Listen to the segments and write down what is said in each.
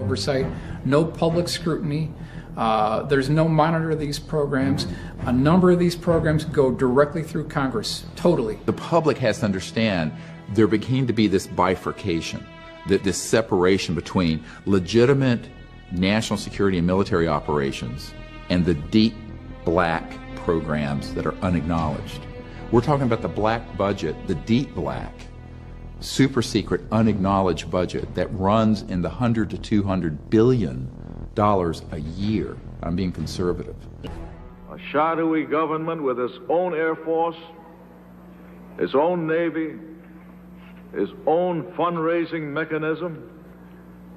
oversight, no public scrutiny. There's no monitor of these programs. A number of these programs go directly through Congress, totally. The public has to understand there became to be this bifurcation, this separation between legitimate national security and military operations and the deep black programs that are unacknowledged. We're talking about the black budget, the deep black, super secret, unacknowledged budget that runs in the $100 to $200 billion a year. I'm being conservative. A shadowy government with its own Air Force, its own Navy, its own fundraising mechanism,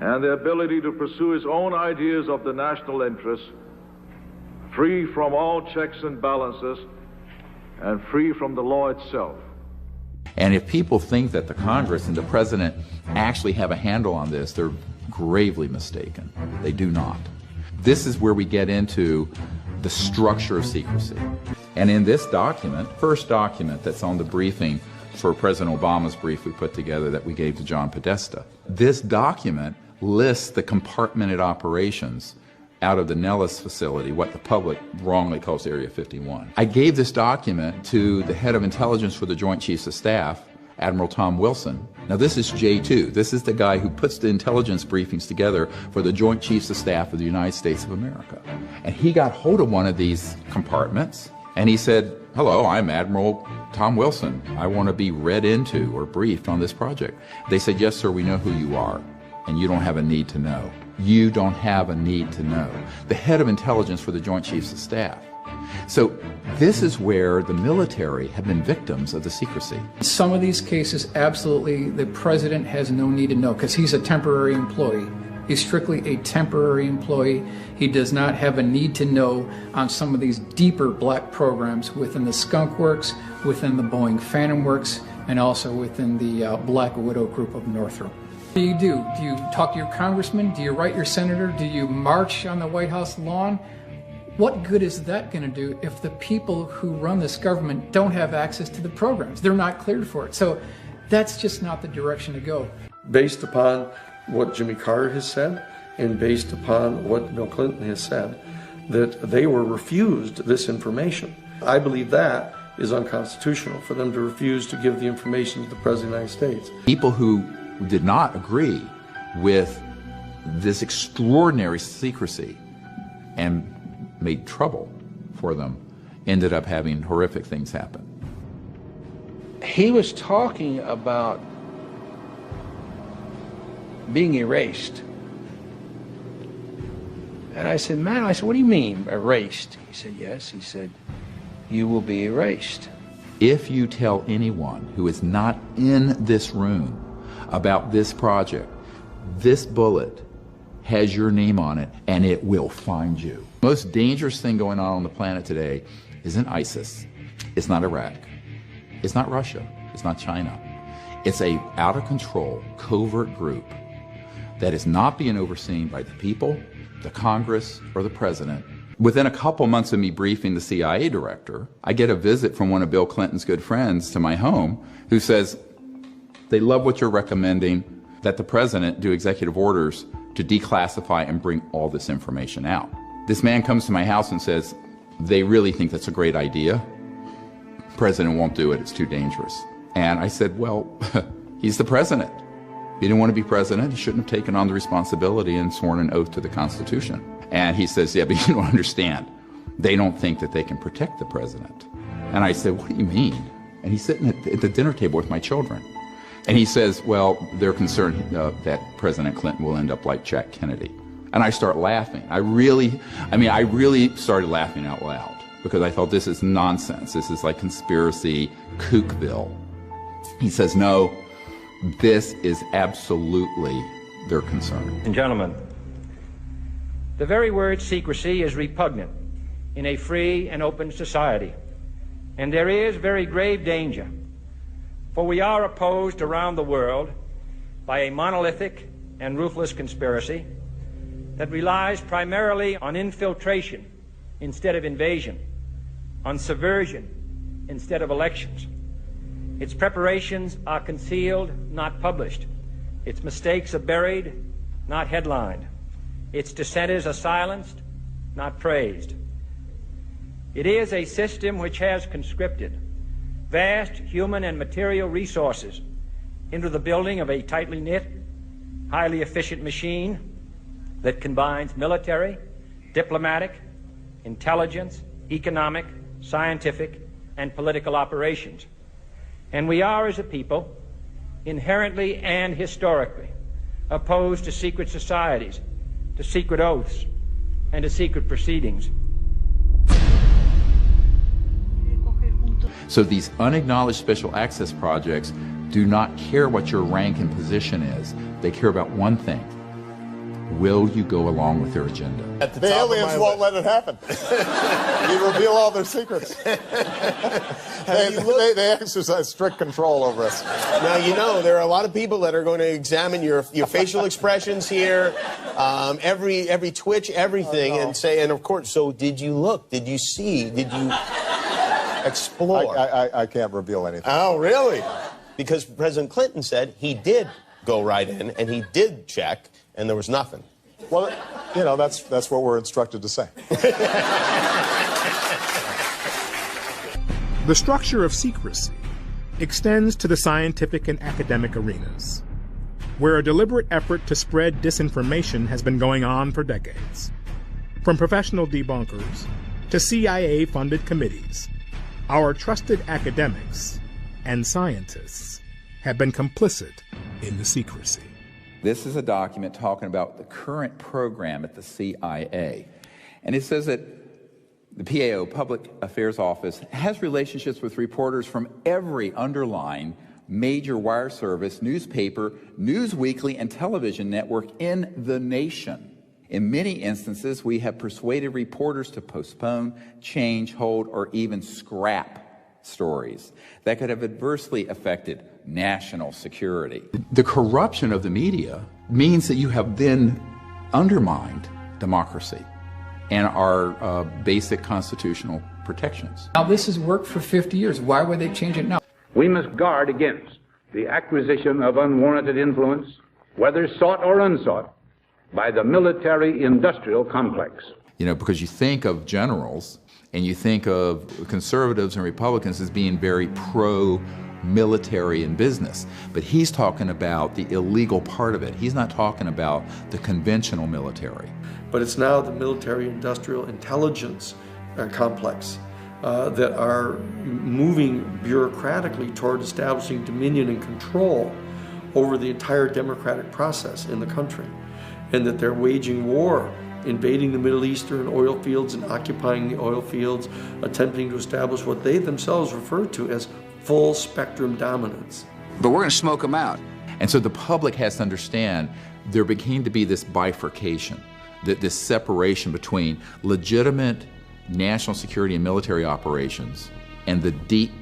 and the ability to pursue its own ideas of the national interest, free from all checks and balances, and free from the law itself. And if people think that the Congress and the President actually have a handle on this, they're gravely mistaken. They do not. This is where we get into the structure of secrecy. And in this document, first document that's on the briefing for President Obama's brief we put together that we gave to John Podesta, this document lists the compartmented operations out of the Nellis facility, what the public wrongly calls Area 51. I gave this document to the head of intelligence for the Joint Chiefs of Staff, Admiral Tom Wilson. Now this is J2. This is the guy who puts the intelligence briefings together for the Joint Chiefs of Staff of the United States of America. And he got hold of one of these compartments and he said, "Hello, I'm Admiral Tom Wilson. I want to be read into or briefed on this project." They said, "Yes, sir, we know who you are, and you don't have a need to know." You don't have a need to know. The head of intelligence for the Joint Chiefs of Staff. So this is where the military have been victims of the secrecy. Some of these cases, absolutely, the president has no need to know because he's a temporary employee. He's strictly a temporary employee. He does not have a need to know on some of these deeper black programs within the Skunk Works, within the Boeing Phantom Works, and also within the Black Widow group of Northrop. What do you do? Do you talk to your congressman? Do you write your senator? Do you march on the White House lawn? What good is that going to do if the people who run this government don't have access to the programs? They're not cleared for it. So that's just not the direction to go. Based upon what Jimmy Carter has said and based upon what Bill Clinton has said, that they were refused this information. I believe that is unconstitutional for them to refuse to give the information to the President of the United States. People who did not agree with this extraordinary secrecy and made trouble for them ended up having horrific things happen. He was talking about being erased. And I said, "Man," I said, "what do you mean erased?" He said, "Yes." He said, "You will be erased." If you tell anyone who is not in this room about this project, this bullet has your name on it and it will find you. The most dangerous thing going on the planet today isn't ISIS. It's not Iraq. It's not Russia. It's not China. It's a out of control, covert group that is not being overseen by the people, the Congress, or the President. Within a couple months of me briefing the CIA director, I get a visit from one of Bill Clinton's good friends to my home who says, "They love what you're recommending, that the President do executive orders to declassify and bring all this information out." This man comes to my house and says, "They really think that's a great idea. President won't do it, it's too dangerous." And I said, "Well, he's the President. If he didn't want to be President, he shouldn't have taken on the responsibility and sworn an oath to the Constitution." And he says, "Yeah, but you don't understand. They don't think that they can protect the President." And I said, "What do you mean?" And he's sitting at the dinner table with my children. And he says, "Well, they're concerned that President Clinton will end up like Jack Kennedy." And I start laughing. I really started laughing out loud because I thought, this is nonsense. This is like conspiracy kookville. He says, "No, this is absolutely their concern." And gentlemen, the very word secrecy is repugnant in a free and open society. And there is very grave danger. For we are opposed around the world by a monolithic and ruthless conspiracy that relies primarily on infiltration instead of invasion, on subversion instead of elections. Its preparations are concealed, not published. Its mistakes are buried, not headlined. Its dissenters are silenced, not praised. It is a system which has conscripted vast human and material resources into the building of a tightly knit, highly efficient machine that combines military, diplomatic, intelligence, economic, scientific, and political operations. And we are, as a people, inherently and historically opposed to secret societies, to secret oaths, and to secret proceedings. So these unacknowledged special access projects do not care what your rank and position is. They care about one thing. Will you go along with their agenda? The aliens won't let it happen. You reveal all their secrets. They exercise strict control over us. Now, you know, there are a lot of people that are going to examine your facial expressions here, every twitch, everything, and say, and of course, so did you look? Did you see? Did you explore? I can't reveal anything. Oh, really? Because President Clinton said he did go right in, and he did check, and there was nothing. Well, you know, that's what we're instructed to say. The structure of secrecy extends to the scientific and academic arenas, where a deliberate effort to spread disinformation has been going on for decades. From professional debunkers to CIA-funded committees, our trusted academics and scientists have been complicit in the secrecy. This is a document talking about the current program at the CIA. And it says that the PAO, Public Affairs Office, has relationships with reporters from every underlying major wire service, newspaper, news weekly, and television network in the nation. In many instances, we have persuaded reporters to postpone, change, hold, or even scrap stories that could have adversely affected national security. The corruption of the media means that you have then undermined democracy and our basic constitutional protections. Now, this has worked for 50 years. Why would they change it now? We must guard against the acquisition of unwarranted influence, whether sought or unsought, by the military-industrial complex. You know, because you think of generals and you think of conservatives and Republicans as being very pro-military in business, but he's talking about the illegal part of it. He's not talking about the conventional military. But it's now the military-industrial intelligence complex that are moving bureaucratically toward establishing dominion and control over the entire democratic process in the country, and that they're waging war, invading the Middle Eastern oil fields and occupying the oil fields, attempting to establish what they themselves refer to as full spectrum dominance. But we're going to smoke them out. And so the public has to understand there became to be this bifurcation, this separation between legitimate national security and military operations and the deep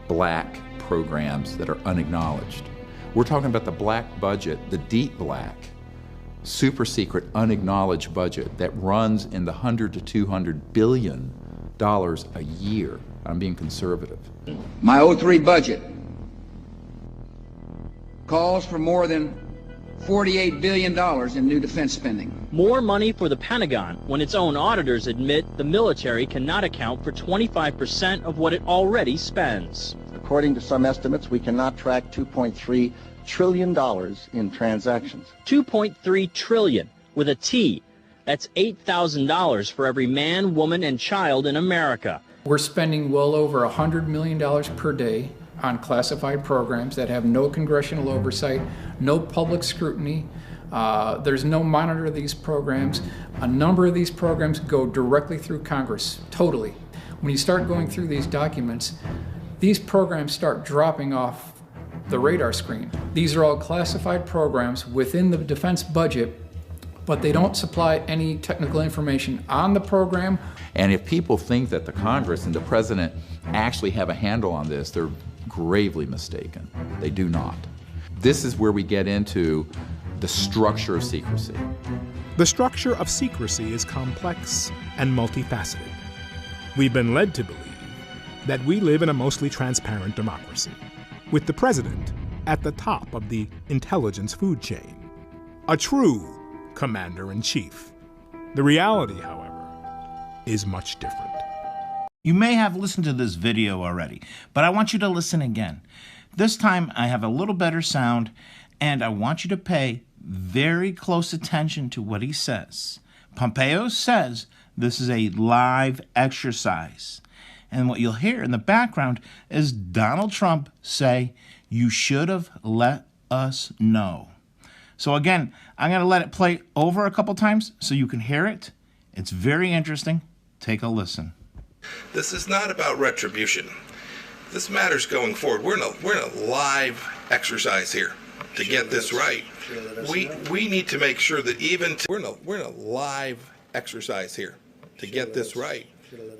black programs that are unacknowledged. We're talking about the black budget, the deep black, super secret, unacknowledged budget that runs in the $100 to $200 billion a year. I'm being conservative. My 03 budget calls for more than $48 billion in new defense spending. More money for the Pentagon when its own auditors admit the military cannot account for 25% of what it already spends. According to some estimates, we cannot track $2.3 trillion in transactions. 2.3 trillion with a T. That's $8,000 for every man, woman, and child in America. We're spending well over $100 million per day on classified programs that have no congressional oversight, no public scrutiny. There's no monitor of these programs. A number of these programs go directly through Congress, totally. When you start going through these documents, these programs start dropping off the radar screen. These are all classified programs within the defense budget, but they don't supply any technical information on the program. And if people think that the Congress and the President actually have a handle on this, they're gravely mistaken. They do not. This is where we get into the structure of secrecy. The structure of secrecy is complex and multifaceted. We've been led to believe that we live in a mostly transparent democracy, with the president at the top of the intelligence food chain, a true commander-in-chief The reality, however, is much different. You may have listened to this video already, but I want you to listen again. This time I have a little better sound, and I want you to pay very close attention to what he says. Pompeo says this is a live exercise. And what you'll hear in the background is Donald Trump say, "You should have let us know." So again, I'm going to let it play over a couple times so you can hear it. It's very interesting. Take a listen. This is not about retribution. This matters going forward. We're in a live exercise here to get this right. We need to make sure that even we're in a live exercise here to get this right.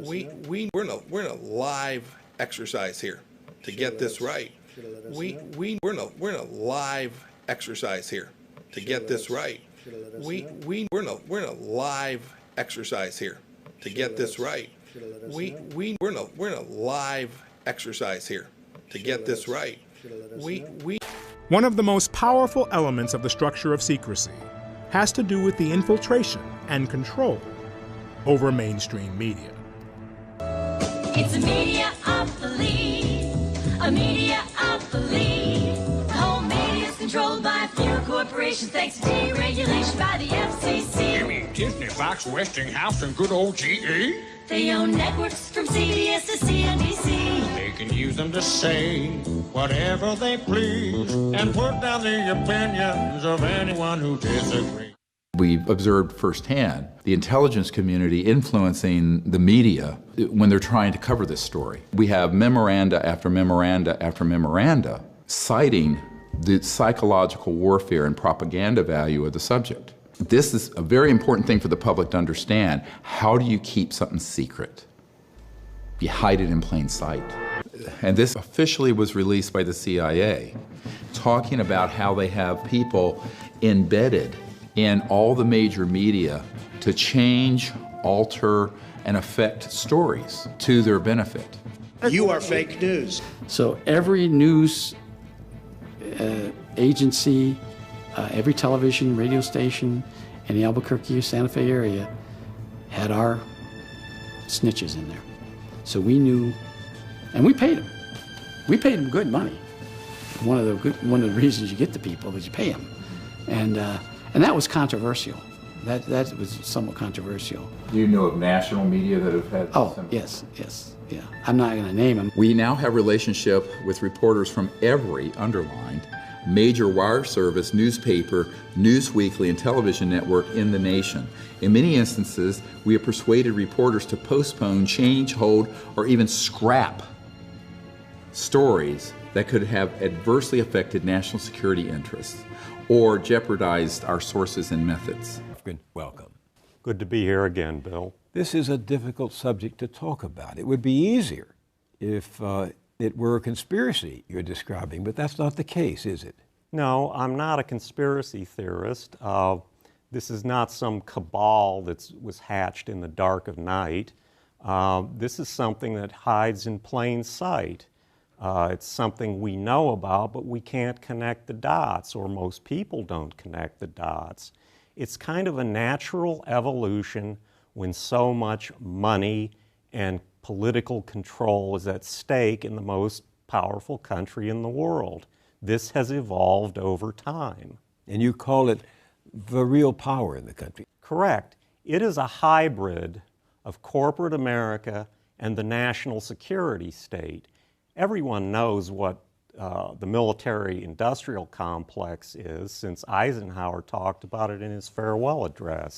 We're in a live exercise here to get this right. We're in a live exercise here to get this right. We're in a live exercise here to get this right. We're in a live exercise here to get this right. One of the most powerful elements of the structure of secrecy has to do with the infiltration and control over mainstream media. It's a media of the lead, a media of the lead. The whole media is controlled by a few corporations thanks to deregulation by the FCC. You mean Disney, Fox, Westinghouse, and good old GE? They own networks from CBS to CNBC. They can use them to say whatever they please and put down the opinions of anyone who disagrees. We've observed firsthand the intelligence community influencing the media when they're trying to cover this story. We have memoranda after memoranda after memoranda citing the psychological warfare and propaganda value of the subject. This is a very important thing for the public to understand. How do you keep something secret? You hide it in plain sight. And this officially was released by the CIA, talking about how they have people embedded in all the major media to change, alter, and affect stories to their benefit. You are fake news. So every news agency, every television, radio station in the Albuquerque or Santa Fe area had our snitches in there. So we knew, and we paid them. We paid them good money. One of the reasons you get the people is you pay them, and that was controversial. That was somewhat controversial. Do you know of national media that have had? Oh, yes, yeah. I'm not going to name them. We now have relationship with reporters from every underlined major wire service, newspaper, news weekly, and television network in the nation. In many instances, we have persuaded reporters to postpone, change, hold, or even scrap stories that could have adversely affected national security interests or jeopardized our sources and methods. Welcome. Good to be here again, Bill. This is a difficult subject to talk about. It would be easier if it were a conspiracy you're describing, but that's not the case, is it? No, I'm not a conspiracy theorist. This is not some cabal that was hatched in the dark of night. This is something that hides in plain sight. It's something we know about, but we can't connect the dots, or most people don't connect the dots. It's kind of a natural evolution when so much money and political control is at stake in the most powerful country in the world. This has evolved over time. And you call it the real power in the country. Correct. It is a hybrid of corporate America and the national security state. Everyone knows what the military-industrial complex is, since Eisenhower talked about it in his farewell address.